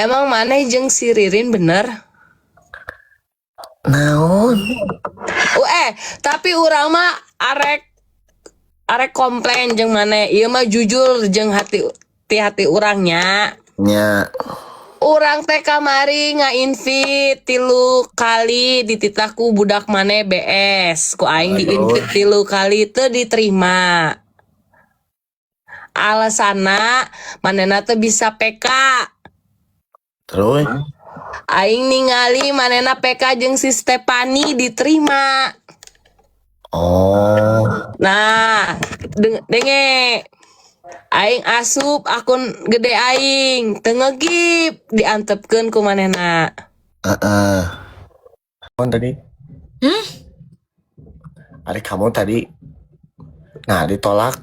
Emang mana jeung si Ririn bener? Naon? Tapi urang mah arek komplain jeung mana ieu mah jujur jeung hati urangnya. Nya. Urang teh kamari nga-invite 3 kali dititahku budak mana BS. Ku aing di-invite 3 kali teu diterima. Alasana manehna teh bisa PK. Terus? Aing ningali manehna PK jeung si Stefani diterima. Oh. Nah, denge aing asup akun gede aing teu ngegip diantepkeun ku manehna. Kamu tadi? Ada kamu tadi. Nah, ditolak.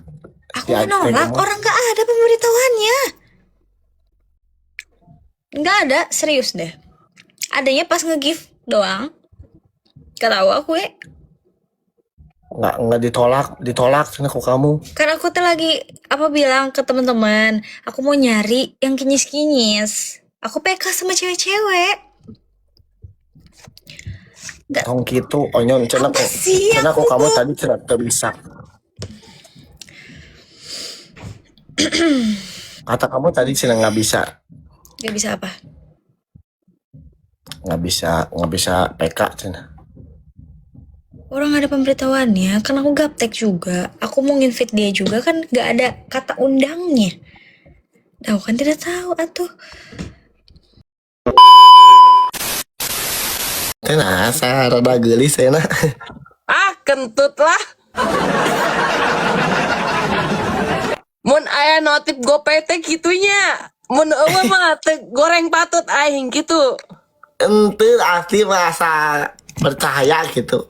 Aku nolak, orang gak ada pemberitahuannya. Gak ada, serius deh. Adanya pas nge-gift doang. Gak tahu aku ya. Nggak ditolak sana kok kamu. Karena aku tuh lagi bilang ke teman-teman, aku mau nyari yang kinyis-kinyis. Aku PK sama cewek-cewek. Tong gitu, onyon cenah kok kamu tadi cenah bisa. Kata kamu tadi cenah nggak bisa. Gak bisa apa? Nggak bisa PK cenah. Orang ada pemberitahuannya, kan aku gaptek juga. Aku mau nginvite dia juga kan gak ada kata undangnya. Tahu kan tidak tahu atuh. Cenah saya rada geulis cenah. Kentut lah. Mun aya notif GoPay teh kitunya. Mun eueuh mah teu goreng patut aing gitu. Ente asli merasa percaya gitu.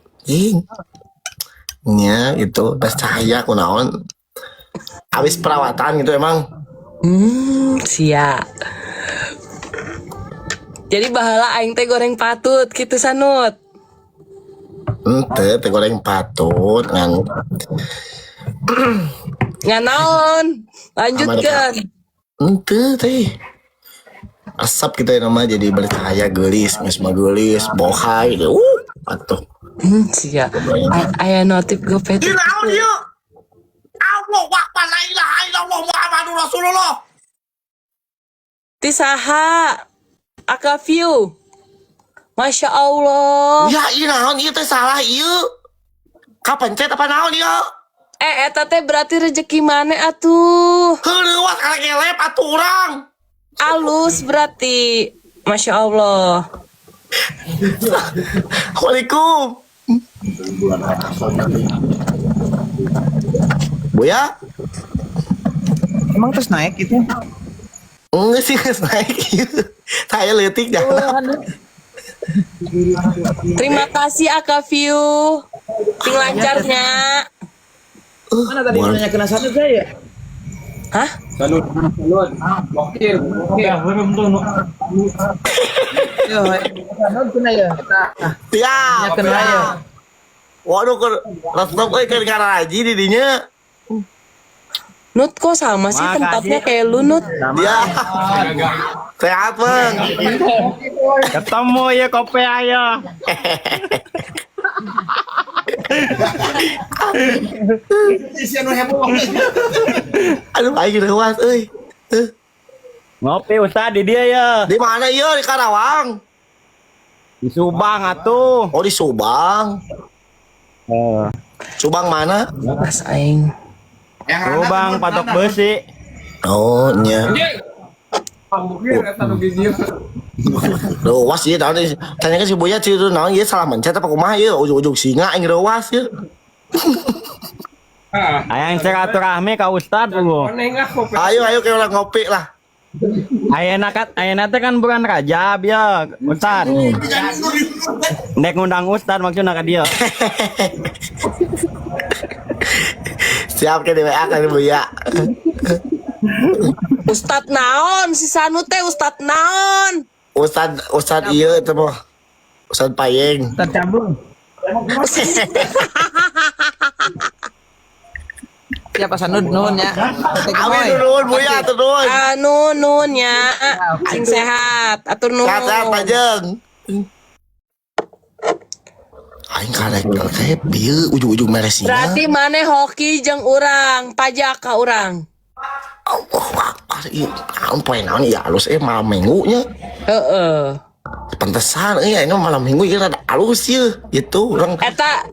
Nya itu percaya kunaon. Habis perawatan gitu emang. Siap. Jadi bahala aing teh goreng patut gitu Sanut. Ente teh goreng patut ngan. Nganaon? Lanjutkan. Ente teh. Asap kita nama jadi bercahaya gelis, geus mah gelis, bohai deh. Atuh. Siap. Aya notif GoPay. Naon ieu? Allahu Akbar, la ilaha illallah Muhammadur Rasulullah. Ti saha? Akaviu. Masya Allah. Ya ieu naon ieu teh salah ieu. Kapencet apa naon ieu? Eta teh berarti rezeki mana atuh? Heureus karek elep atuh urang. Alus berarti. Masya Allah. Waalaikum. Buya? Emang terus naik gitu? Enggak sih, naik. Saya leutik jalan. Terima kasih Akaviu. Ting lancarnya. Mana tadi nanya kena Sanut saya? Hah? Sanut. Blokir. Belum tuh. Yo, Sanut kena ya. Siap. Kena ya. Waduh, resep kan karaji di dinya. Nut kok sama sih tempatnya kayak lu Nut. Ya. Sehat, Bang. Ketemu ya kopi ayo. Aduh, aing leuwas euy. Ngopi Ustaz di dia ya. Di mana ieu? Di Karawang. Di Subang atuh. Oh, di Subang. Subang mana? Pas aing. Subang patok besi. Oh, nya. Leuwas ieu naon ieu? Tanyakeun si Buya sih naon ieu salah mencet apa kumaha ieu? Ujug-ujug singa aing leuwas ieu. Ayang silaturahmi ka Ustaz dulu. Ayo ke ulah ngopi lah. Ayana teh kan bulan Rajab ya, Ustaz. Nek ngundang Ustaz maksudna ka dia. Siap ke WA kan Buya. Ustad naon si Sanu teh Ustad naon? Ustad ieu teh mah. Ustad Payeng. Ustaz Cambung. siapa sanud nuhun ya. Teh Amin Gemoy. turun buya turun. Nuhun nya, sing sehat, atur Sehat nuhun. pajeng. Aing karek kayak bieu ujung-ujung meresina. Berarti maneh hoki jeung urang, pajak ka urang. Allah Akbar. Poe naon ya halus malam minggunya. Heeh. Pantesan ini malam minggu ieu rada halus ieu. Gitu urang Eta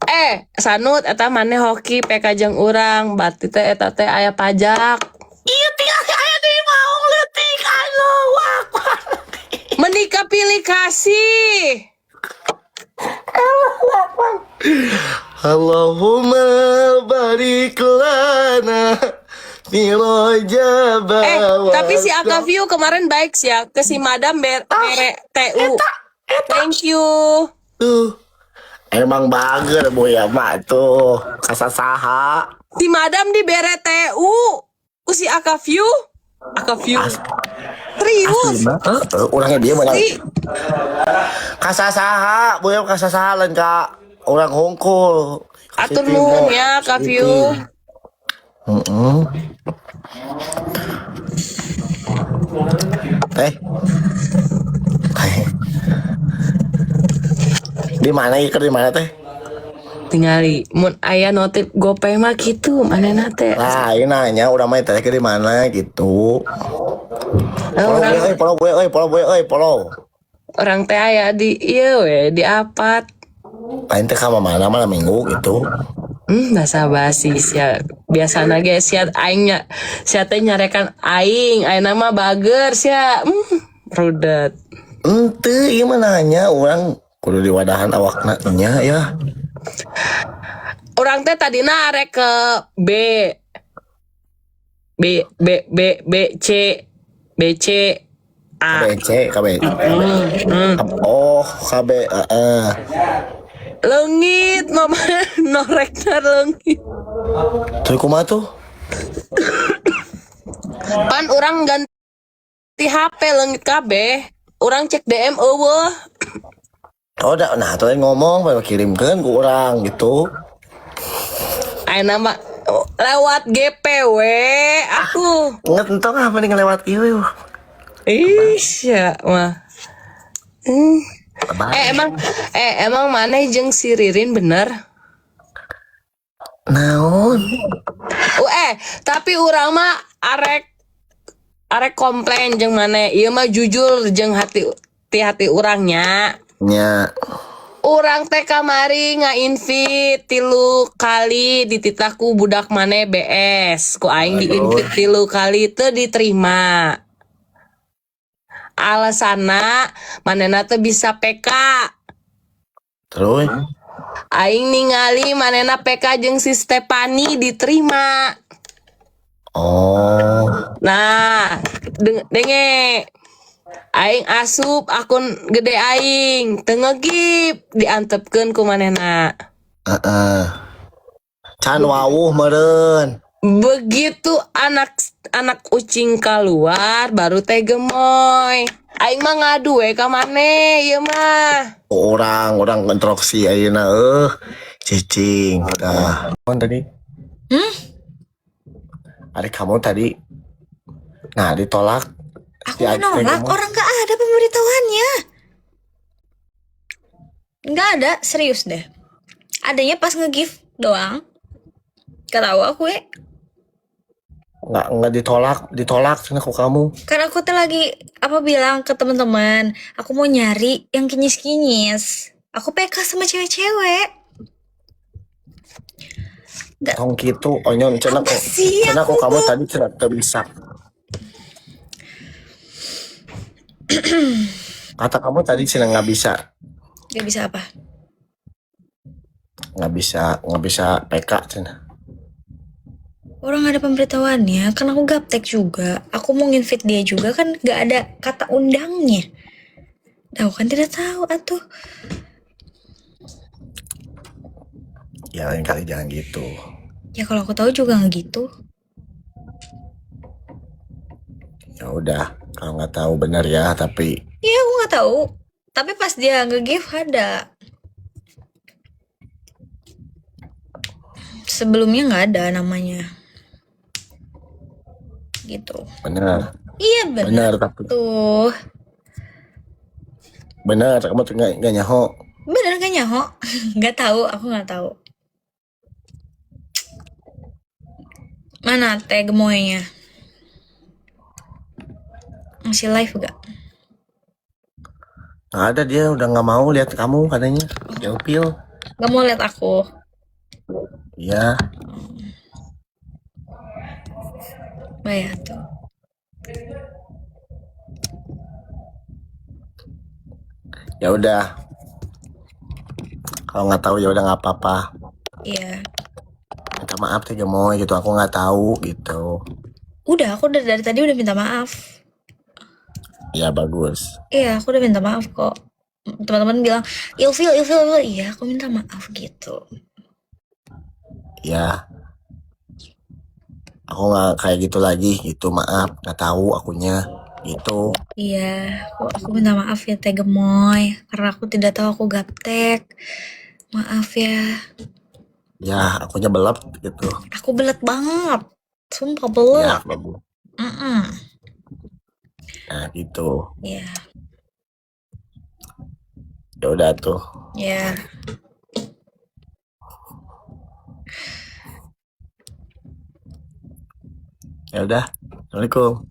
sanut eta maneh hoki PK jeung urang, berarti teh eta teh aya pajak. ieu tinggal aya di mau leutik Allahu Akbar. Menikah pilih kasih. Allahumma barik lana fi rajaba. Tapi si Akaviu kemarin baik sih ya ke si Madam bere TU. Thank you. Tuh. Emang bager bu ya mak tuh kasasaha. Si Madam di bere TU. Ku si Akaviu. Akaviu. Serius. Orangnya dia mana? Si Kasasaha, bu ya kasasaha lain ka orang hongkol. atur nuhun ya Akaviu. Teh. Di mana iker di mana teh? Tingali mun aya notif GoPay mah kitu manehna teh. Lah, ini nanya udah main teh di mana gitu. Follow gue. Orang teh aya di ieu we di apat. Lain teh ka mana malam minggu gitu. Basa basi sia biasana ge sia aing sia teh nyarekan aing ayeuna mah bager sia rudet. Ente ieu mah nanya orang kudu diwadahan awakna nya ya. Orang teh tadina arek ke C A. KB. Oh, KB. Leungit norekna leungit. Tuh kumaha tuh? Pan orang ganti HP leungit kabeh. Orang cek DM eueuh. Oh, nah tuh ngomong bae kirimkeun ku urang gitu. Ayeuna mah lewat GPW aku. Ingat entong apa nih ngelewat ieu. Ya mah. Emang maneh jeung si Ririn bener? Naon? Tapi urang mah arek komplain jeung maneh. Ieu mah jujur jeung hati urangnya. Nya. Urang teh kamari nga-invite 3 kali dititahku budak maneh BS. Ku aing di-invite 3 kali teu diterima. Alasana manehna teh bisa PK. Terus? Aing ningali manehna PK jeung si Stefani diterima. Oh. Nah, denge. Aing asup akun gede aing, teu ngegip diantepkeun ku manehna. Can wawuh meureun. Begitu anak ucing keluar baru teh gemoy. Aing mah ngadu we ka maneh ieu mah. Orang introksi ayeuna cicing udah. Mon tadi? Adik kamu tadi. Nah, ditolak. Aku menolak, orang gak ada pemberitahuannya. Gak ada, serius deh. Adanya pas nge-gift doang. Gak tahu aku ya. Nggak ditolak cina ku kamu. Karena aku tuh lagi bilang ke teman-teman, aku mau nyari yang kinyis-kinyis. Aku PK sama cewek-cewek. Tong gitu, onyon cina ku kamu tadi cina bisa. Kata kamu tadi cina nggak bisa. Gak bisa apa? Nggak bisa PK cina. Orang ada pemberitahuannya, kan aku gaptek juga. Aku mau nginvite dia juga kan gak ada kata undangnya. Aku kan tidak tahu atuh. Ya lain kali jangan gitu. Ya kalau aku tahu juga nggak gitu. Ya udah, kalau nggak tahu benar ya, tapi Iya aku nggak tahu. Tapi pas dia nge-give ada. Sebelumnya nggak ada namanya. gitu. Benar. Iya benar Benar tapi. tuh. Benar, kamu tuh nggak nyaho. Bener gak nyaho? Nggak tahu, aku nggak tahu. Mana teh gemoynya? Masih live gak? Nggak ada, dia udah nggak mau lihat kamu katanya. Ilfil. Gak mau lihat aku. Iya. Bayar tuh. Ya udah. Kalau nggak tahu ya udah nggak apa-apa. Iya. Minta maaf tuh gemoy gitu. Aku nggak tahu gitu. Udah, aku dari tadi udah minta maaf. Ya bagus. Iya, aku udah minta maaf kok. Teman-teman bilang, ilfil. Iya, aku minta maaf gitu. Ya. Aku nggak kayak gitu lagi gitu, maaf, nggak tahu akunya gitu. Iya, aku minta maaf ya Teh Gemoy. Karena aku tidak tahu aku gaptek. Maaf ya. Ya akunya belap gitu. Aku belet banget. Sumpah Ya belet. bagus. Mm-mm. Nah gitu. Iya, Ya udah tuh. ya. Ya udah. Assalamualaikum.